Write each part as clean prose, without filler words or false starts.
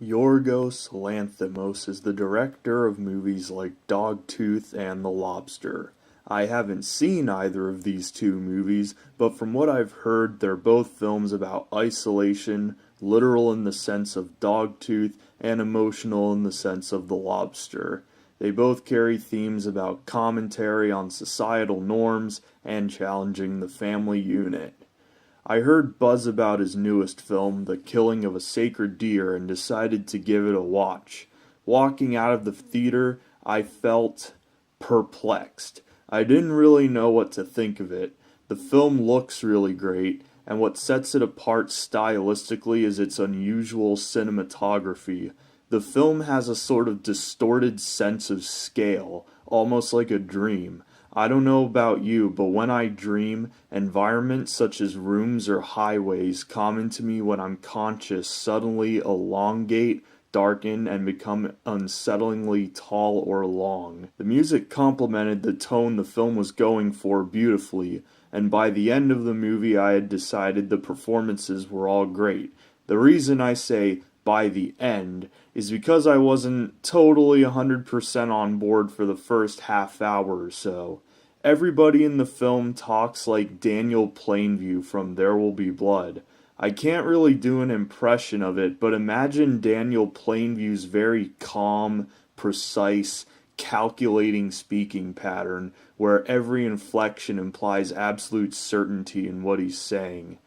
Yorgos Lanthimos is the director of movies like Dogtooth and The Lobster. I haven't seen either of these two movies, but from what I've heard, they're both films about isolation, literal in the sense of Dogtooth, and emotional in the sense of The Lobster. They both carry themes about commentary on societal norms and challenging the family unit. I heard buzz about his newest film, The Killing of a Sacred Deer, and decided to give it a watch. Walking out of the theater, I felt perplexed. I didn't really know what to think of it. The film looks really great, and what sets it apart stylistically is its unusual cinematography. The film has a sort of distorted sense of scale, almost like a dream. I don't know about you, but when I dream, environments such as rooms or highways common to me when I'm conscious suddenly elongate, darken, and become unsettlingly tall or long. The music complemented the tone the film was going for beautifully, and by the end of the movie I had decided the performances were all great. The reason I say by the end is because I wasn't totally 100% on board for the first half hour or so. Everybody in the film talks like Daniel Plainview from There Will Be Blood. I can't really do an impression of it, but imagine Daniel Plainview's very calm, precise, calculating speaking pattern where every inflection implies absolute certainty in what he's saying.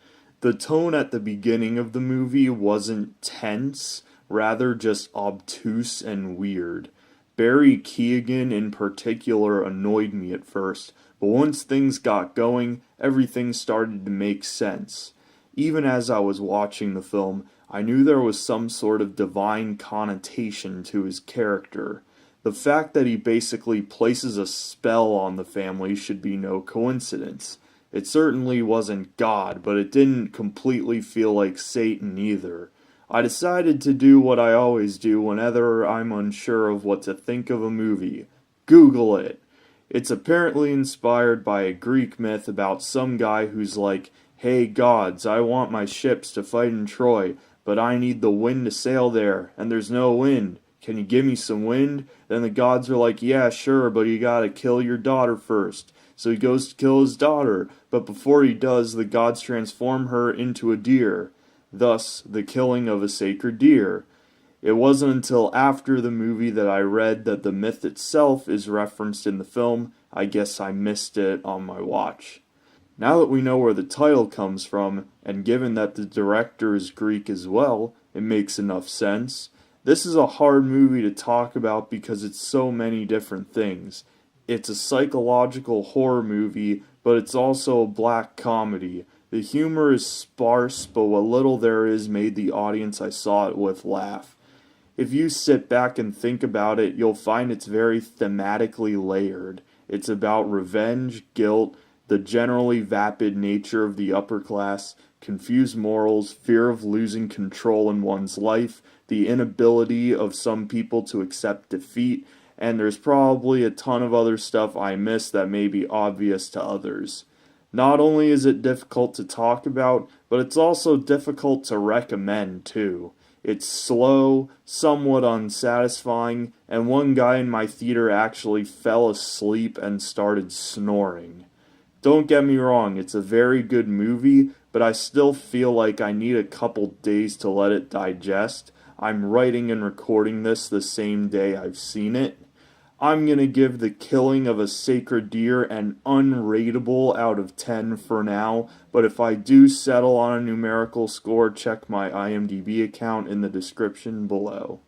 The tone at the beginning of the movie wasn't tense, rather just obtuse and weird. Barry Keoghan in particular annoyed me at first, but once things got going, everything started to make sense. Even as I was watching the film, I knew there was some sort of divine connotation to his character. The fact that he basically places a spell on the family should be no coincidence. It certainly wasn't God, but it didn't completely feel like Satan either. I decided to do what I always do whenever I'm unsure of what to think of a movie. Google it. It's apparently inspired by a Greek myth about some guy who's like, "Hey gods, I want my ships to fight in Troy, but I need the wind to sail there, and there's no wind. Can you give me some wind?" Then the gods are like, "Yeah, sure, but you gotta kill your daughter first." So he goes to kill his daughter, but before he does, the gods transform her into a deer. Thus, the killing of a sacred deer. It wasn't until after the movie that I read that the myth itself is referenced in the film. I guess I missed it on my watch. Now that we know where the title comes from, and given that the director is Greek as well, it makes enough sense. This is a hard movie to talk about because it's so many different things. It's a psychological horror movie, but it's also a black comedy. The humor is sparse, but what little there is made the audience I saw it with laugh. If you sit back and think about it, you'll find it's very thematically layered. It's about revenge, guilt, the generally vapid nature of the upper class, confused morals, fear of losing control in one's life, the inability of some people to accept defeat, and there's probably a ton of other stuff I missed that may be obvious to others. Not only is it difficult to talk about, but it's also difficult to recommend too. It's slow, somewhat unsatisfying, and one guy in my theater actually fell asleep and started snoring. Don't get me wrong, it's a very good movie, but I still feel like I need a couple days to let it digest. I'm writing and recording this the same day I've seen it. I'm gonna give The Killing of a Sacred Deer an unrateable out of 10 for now, but if I do settle on a numerical score, check my IMDb account in the description below.